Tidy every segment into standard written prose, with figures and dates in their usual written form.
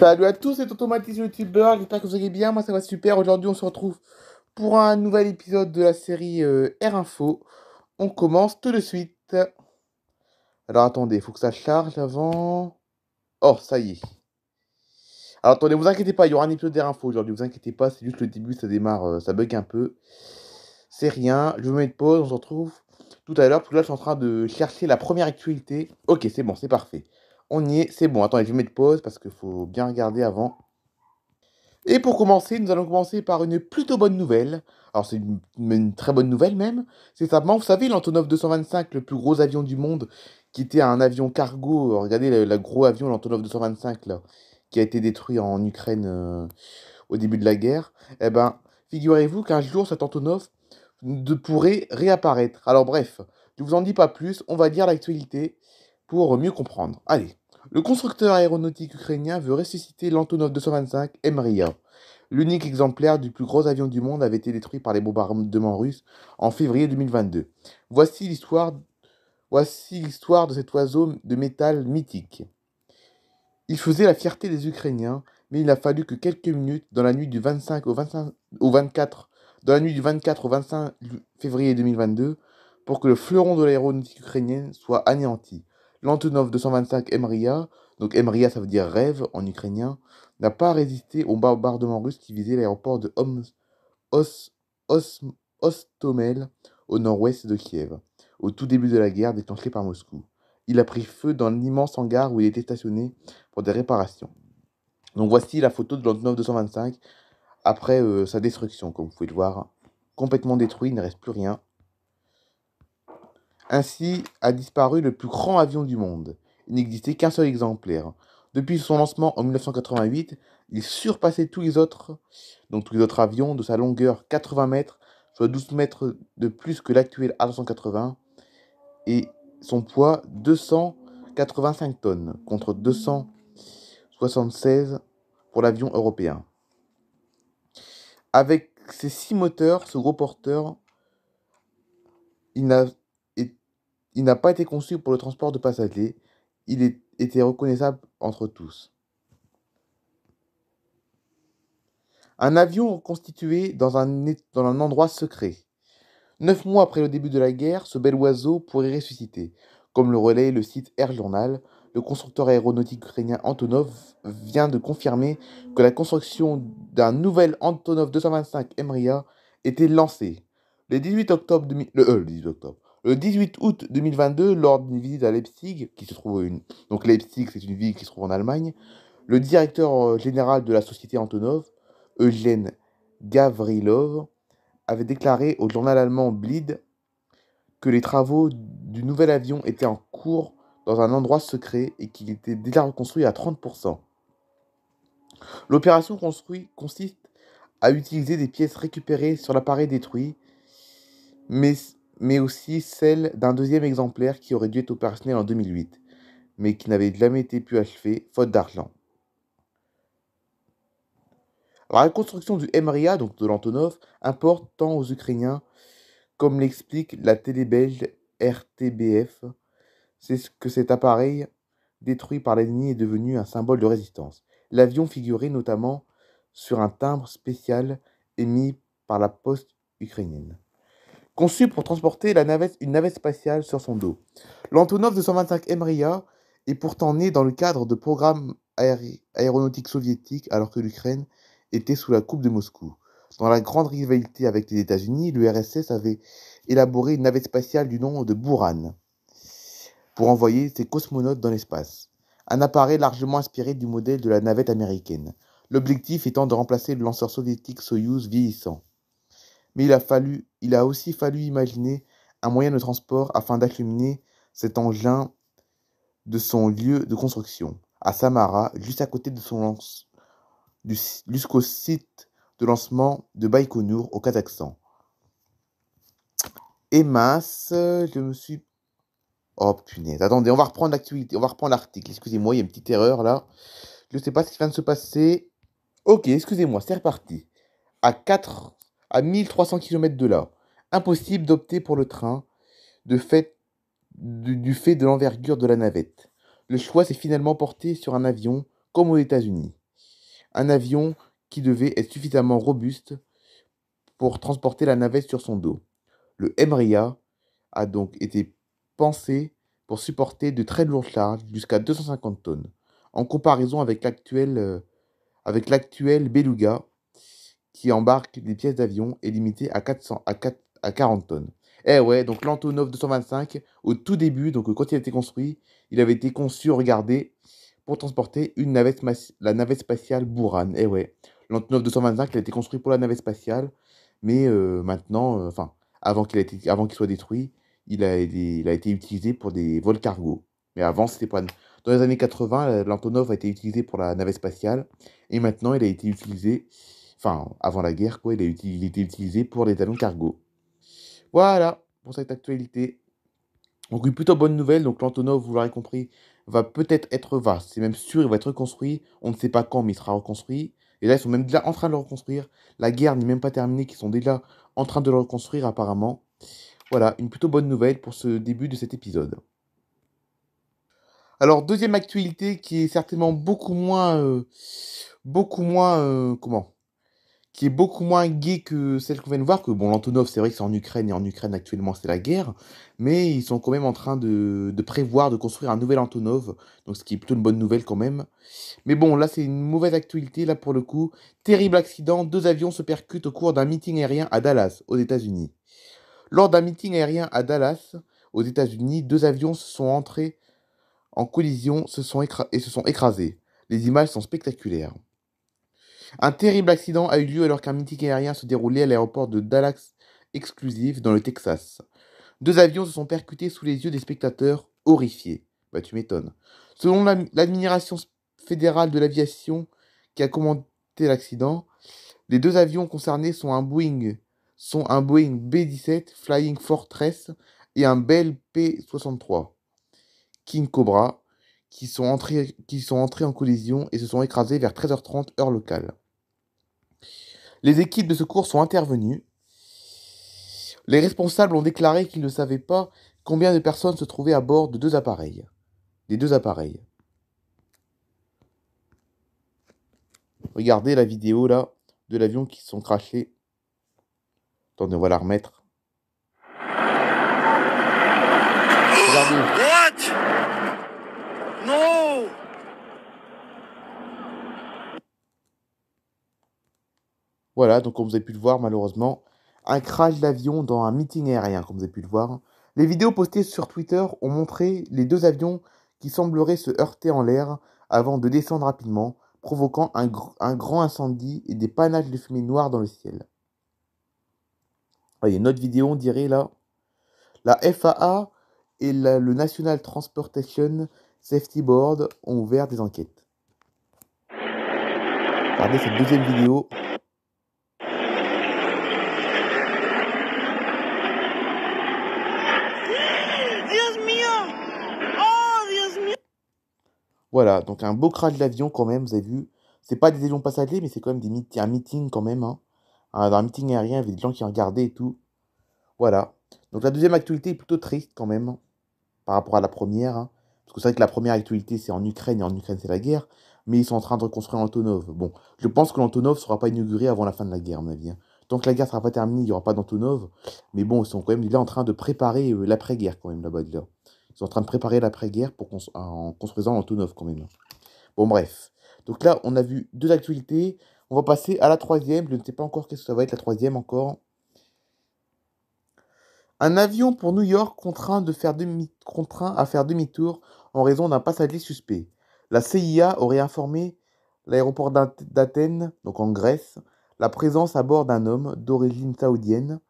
Salut à tous, c'est Automatis YouTuber, j'espère que vous allez bien, moi ça va super. Aujourd'hui on se retrouve pour un nouvel épisode de la série R Info. On commence tout de suite. Alors attendez, il faut que ça charge avant. Oh, ça y est. Alors attendez, vous inquiétez pas, il y aura un épisode d'R Info aujourd'hui, vous inquiétez pas, c'est juste le début, ça démarre, ça bug un peu. C'est rien, je vous mets de pause, on se retrouve tout à l'heure, parce que là je suis en train de chercher la première actualité. Ok, c'est bon, c'est parfait. On y est, c'est bon. Attendez, je vais mettre pause parce qu'il faut bien regarder avant. Et pour commencer, nous allons commencer par une plutôt bonne nouvelle. Alors c'est une très bonne nouvelle même. C'est simplement, vous savez, l'Antonov 225, le plus gros avion du monde, qui était un avion cargo. Regardez le gros avion, l'Antonov 225, là, qui a été détruit en Ukraine au début de la guerre. Eh ben, figurez-vous qu'un jour, cet Antonov pourrait réapparaître. Alors bref, je ne vous en dis pas plus, on va dire l'actualité pour mieux comprendre. Allez. Le constructeur aéronautique ukrainien veut ressusciter l'Antonov 225 Mriya. L'unique exemplaire du plus gros avion du monde avait été détruit par les bombardements russes en février 2022. Voici l'histoire, voici l'histoire de cet oiseau de métal mythique. Il faisait la fierté des Ukrainiens, mais il n'a fallu que quelques minutes dans la nuit du 25 au 24, dans la nuit du 24 au 25 février 2022 pour que le fleuron de l'aéronautique ukrainienne soit anéanti. L'Antonov 225 Mriya, donc Mriya ça veut dire rêve en ukrainien, n'a pas résisté au bombardement russe qui visait l'aéroport de Os- Os- Ostomel au nord-ouest de Kiev, au tout début de la guerre déclenchée par Moscou. Il a pris feu dans l'immense hangar où il était stationné pour des réparations. Donc voici la photo de l'Antonov 225 après sa destruction, comme vous pouvez le voir. Complètement détruit, il ne reste plus rien. Ainsi a disparu le plus grand avion du monde. Il n'existait qu'un seul exemplaire. Depuis son lancement en 1988, il surpassait donc tous les autres avions de sa longueur 80 mètres, soit 12 mètres de plus que l'actuel A380, et son poids 285 tonnes contre 276 pour l'avion européen. Avec ses 6 moteurs, ce gros porteur, il n'a il n'a pas été conçu pour le transport de passagers. Était reconnaissable entre tous. Un avion constitué dans un endroit secret. 9 mois après le début de la guerre, ce bel oiseau pourrait ressusciter. Comme le relaie le site Air Journal, le constructeur aéronautique ukrainien Antonov vient de confirmer que la construction d'un nouvel Antonov 225 Mriya était lancée. Le 18 octobre, le 18 octobre. Le 18 août 2022, lors d'une visite à Leipzig, donc Leipzig, c'est une ville qui se trouve en Allemagne, le directeur général de la société Antonov, Eugène Gavrilov, avait déclaré au journal allemand Bild que les travaux du nouvel avion étaient en cours dans un endroit secret et qu'il était déjà reconstruit à 30%. L'opération consiste à utiliser des pièces récupérées sur l'appareil détruit, mais, mais aussi celle d'un deuxième exemplaire qui aurait dû être opérationnel en 2008, mais qui n'avait jamais été pu achever, faute d'argent. La reconstruction du Mriya, donc de l'Antonov, importe tant aux Ukrainiens, comme l'explique la télé belge RTBF, c'est ce que cet appareil, détruit par l'ennemi, est devenu un symbole de résistance. L'avion figurait notamment sur un timbre spécial émis par la poste ukrainienne. Conçu pour transporter une navette spatiale sur son dos. L'Antonov 225 Mriya est pourtant né dans le cadre de programmes aéronautiques soviétiques alors que l'Ukraine était sous la coupe de Moscou. Dans la grande rivalité avec les États-Unis, l'URSS avait élaboré une navette spatiale du nom de Buran pour envoyer ses cosmonautes dans l'espace. Un appareil largement inspiré du modèle de la navette américaine. L'objectif étant de remplacer le lanceur soviétique Soyouz vieillissant. Mais il a aussi fallu imaginer un moyen de transport afin d'acheminer cet engin de son lieu de construction, à Samara, juste à côté de jusqu'au site de lancement de Baïkonour au Kazakhstan. Et mince, je me suis... Oh punaise, attendez, on va reprendre l'actualité, on va reprendre l'article. Excusez-moi, il y a une petite erreur là. Je ne sais pas ce qui vient de se passer. Ok, excusez-moi, c'est reparti. À 4, à 1300 km de là, impossible d'opter pour le train de fait, du fait de l'envergure de la navette. Le choix s'est finalement porté sur un avion, comme aux États-Unis. un avion qui devait être suffisamment robuste pour transporter la navette sur son dos. Le Emria a donc été pensé pour supporter de très lourdes charges jusqu'à 250 tonnes, en comparaison avec l'actuel Beluga qui embarque des pièces d'avion est limité à 40 tonnes. Eh ouais, donc l'Antonov 225, au tout début, donc quand il a été construit, il avait été conçu, regardez, pour transporter la navette spatiale Buran. Eh ouais, l'Antonov 225, il a été construit pour la navette spatiale, mais maintenant, enfin, avant qu'il soit détruit, il a été utilisé pour des vols cargo. Mais avant, c'était pas. Dans les années 80, l'Antonov a été utilisé pour la navette spatiale, et maintenant, il a été utilisé, enfin, avant la guerre, quoi, il a été utilisé pour les avions cargo. Voilà pour cette actualité. Donc une plutôt bonne nouvelle, donc l'Antonov, vous l'aurez compris, va peut-être être vaste. C'est même sûr, il va être reconstruit. On ne sait pas quand, mais il sera reconstruit. Et là, ils sont même déjà en train de le reconstruire. La guerre n'est même pas terminée, qu'ils sont déjà en train de le reconstruire apparemment. Voilà, une plutôt bonne nouvelle pour ce début de cet épisode. Alors, deuxième actualité qui est certainement comment? Qui est beaucoup moins gai que celle qu'on vient de voir, que bon, l'Antonov, c'est vrai que c'est en Ukraine, et en Ukraine actuellement c'est la guerre, mais ils sont quand même en train de prévoir de construire un nouvel Antonov, donc ce qui est plutôt une bonne nouvelle quand même. Mais bon, là c'est une mauvaise actualité, là pour le coup. Terrible accident, deux avions se percutent au cours d'un meeting aérien à Dallas, aux États-Unis. Lors d'un meeting aérien à Dallas, aux États-Unis, deux avions se sont entrés en collision et se sont écrasés. Les images sont spectaculaires. Un terrible accident a eu lieu alors qu'un meeting aérien se déroulait à l'aéroport de Dallas Exclusive dans le Texas. Deux avions se sont percutés sous les yeux des spectateurs, horrifiés. Bah tu m'étonnes. Selon l'administration fédérale de l'aviation qui a commenté l'accident, les deux avions concernés sont un Boeing B-17 Flying Fortress et un Bell P-63 King Cobra qui sont entrés en collision et se sont écrasés vers 13h30 heure locale. Les équipes de secours sont intervenues. Les responsables ont déclaré qu'ils ne savaient pas combien de personnes se trouvaient à bord de deux appareils. Des deux appareils. Regardez la vidéo là de l'avion qui se sont crashés. Attendez, on va la remettre. Regardez. What? No! Voilà, donc comme vous avez pu le voir, malheureusement, un crash d'avion dans un meeting aérien, comme vous avez pu le voir. Les vidéos postées sur Twitter ont montré les deux avions qui sembleraient se heurter en l'air avant de descendre rapidement, provoquant un grand incendie et des panaches de fumée noire dans le ciel. Voyez, une autre vidéo, on dirait là. La FAA et le National Transportation Safety Board ont ouvert des enquêtes. Regardez cette deuxième vidéo. Dios mío! Oh, Dios mío! Voilà, donc un beau crash d'avion quand même, vous avez vu. C'est pas des avions passagers, mais c'est quand même un meeting quand même. Hein. Dans un meeting aérien, il y avait des gens qui regardaient et tout. Voilà. Donc la deuxième actualité est plutôt triste quand même, par rapport à la première. Hein. Parce que c'est vrai que la première actualité, c'est en Ukraine, et en Ukraine, c'est la guerre. Mais ils sont en train de reconstruire l'Antonov. Bon, je pense que l'Antonov ne sera pas inauguré avant la fin de la guerre, à mon avis. Hein. Tant que la guerre ne sera pas terminée, il n'y aura pas d'Antonov. Mais bon, ils sont quand même là en train de préparer l'après-guerre, quand même, là-bas. Là. Ils sont en train de préparer l'après-guerre en construisant l'Antonov, quand même. Bon, bref. Donc là, on a vu deux actualités. On va passer à la troisième. Je ne sais pas encore qu'est-ce que ça va être, la troisième encore. Un avion pour New York contraint à faire demi-tour en raison d'un passager suspect. La CIA aurait informé l'aéroport d'Athènes, donc en Grèce, la présence à bord d'un homme d'origine saoudienne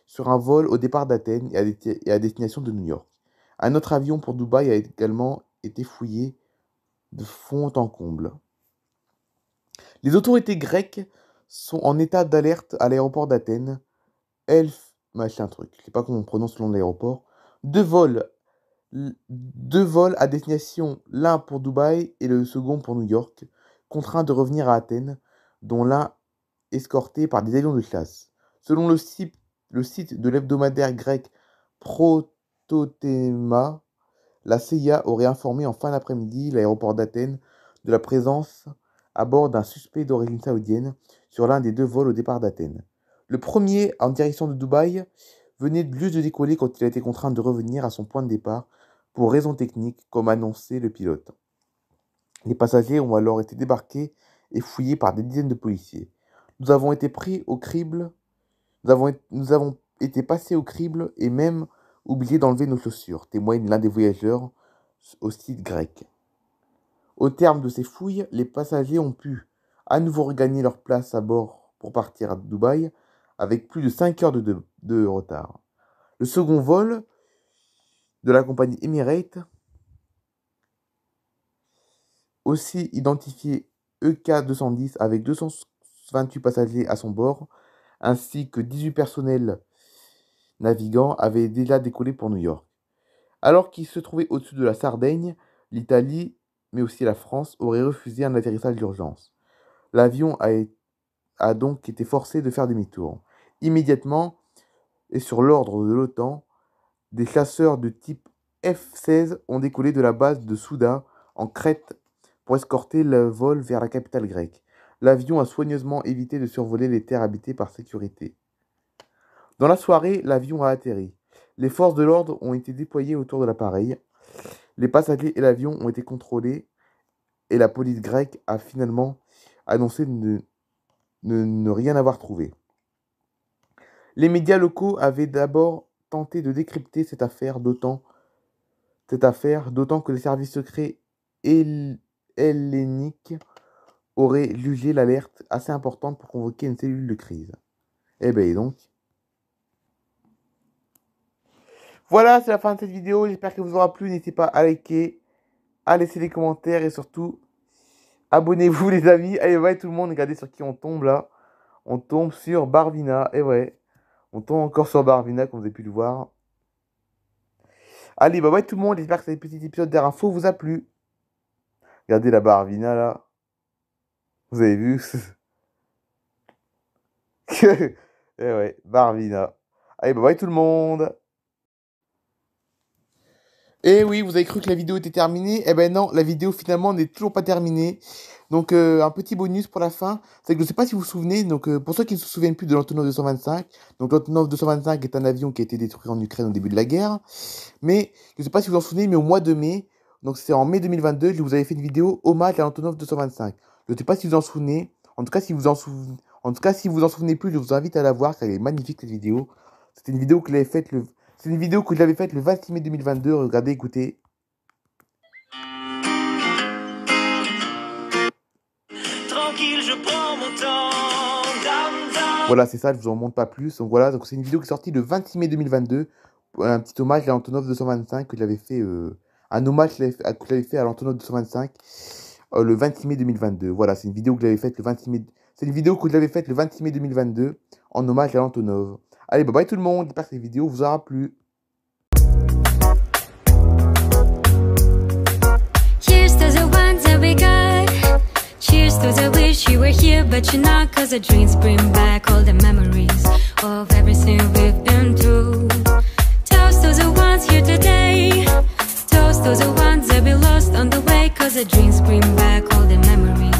sur un vol au départ d'Athènes et à destination de New York. Un autre avion pour Dubaï a également été fouillé de fond en comble. Les autorités grecques sont en état d'alerte à l'aéroport d'Athènes. Elf, machin truc, je sais pas comment on prononce le nom de l'aéroport. Deux vols, deux vols à destination, l'un pour Dubaï et le second pour New York, contraints de revenir à Athènes, dont l'un escorté par des avions de chasse. Selon le site de l'hebdomadaire grec Protothéma, la CIA aurait informé en fin d'après-midi l'aéroport d'Athènes de la présence à bord d'un suspect d'origine saoudienne sur l'un des 2 vols au départ d'Athènes. Le premier, en direction de Dubaï, venait juste de décoller quand il a été contraint de revenir à son point de départ pour raisons techniques, comme annonçait le pilote. Les passagers ont alors été débarqués et fouillés par des dizaines de policiers. Nous avons été pris au crible, nous avons été passés au crible et même oublié d'enlever nos chaussures, témoigne l'un des voyageurs au site grec. Au terme de ces fouilles, les passagers ont pu à nouveau regagner leur place à bord pour partir à Dubaï avec plus de 5 heures de retard. Le second vol de la compagnie Emirates, aussi identifié EK210 avec 228 passagers à son bord, ainsi que 18 personnels navigants, avait déjà décollé pour New York. Alors qu'il se trouvait au-dessus de la Sardaigne, l'Italie, mais aussi la France, auraient refusé un atterrissage d'urgence. L'avion a donc été forcé de faire demi-tour. Immédiatement, et sur l'ordre de l'OTAN, des chasseurs de type F-16 ont décollé de la base de Souda, en Crète, pour escorter le vol vers la capitale grecque. L'avion a soigneusement évité de survoler les terres habitées par sécurité. Dans la soirée, l'avion a atterri. Les forces de l'ordre ont été déployées autour de l'appareil. Les passagers et l'avion ont été contrôlés et la police grecque a finalement annoncé ne rien avoir trouvé. Les médias locaux avaient d'abord tenté de décrypter cette affaire, d'autant que les services secrets helléniques auraient jugé l'alerte assez importante pour convoquer une cellule de crise. Eh ben et donc. Voilà, c'est la fin de cette vidéo. J'espère qu'elle vous aura plu. N'hésitez pas à liker, à laisser des commentaires et surtout, abonnez-vous les amis. Allez, ouais, tout le monde, regardez sur qui on tombe là. On tombe sur Barvina. Et ouais, on tombe encore sur Barvina, comme vous avez pu le voir. Allez, bye tout le monde. J'espère que ce petit épisode d'Air Info vous a plu. Regardez la Barvina là. Vous avez vu? Et ouais, Barvina. Allez, bye tout le monde. Et oui, vous avez cru que la vidéo était terminée. Eh ben non, la vidéo finalement n'est toujours pas terminée. Donc un petit bonus pour la fin, c'est que je ne sais pas si vous vous souvenez, donc pour ceux qui ne se souviennent plus de l'Antonov 225, donc l'Antonov 225 est un avion qui a été détruit en Ukraine au début de la guerre, mais je ne sais pas si vous vous en souvenez, mais au mois de mai, donc c'est en mai 2022, je vous avais fait une vidéo hommage à l'Antonov 225. Je ne sais pas si vous en souvenez, en tout cas si vous en souvenez plus, je vous invite à la voir, car elle est magnifique cette vidéo. C'était une vidéo que j'avais faite le 26 mai 2022, regardez, écoutez. Tranquille, je prends mon temps. Down, down. Voilà, c'est ça, je vous en montre pas plus. Donc voilà, donc c'est une vidéo qui est sortie le 26 mai 2022. Un petit hommage à l'Antonov 225 que j'avais fait. Un hommage que j'avais fait à l'Antonov 225 le 26 mai 2022. Voilà, c'est une vidéo que j'avais faite le 26 mai. C'est une vidéo que j'avais faite le 26 mai 2022 en hommage à l'Antonov. Allez, bye bye tout le monde. J'espère que cette vidéo vous aura plu. Cheers to the ones that we got. Cheers to the wish you were here, but you're not. Cause the dreams bring back all the memories of everything we've been through. Toast to the ones here today. Toast to the ones that we lost on the way. Cause the dreams bring back all the memories.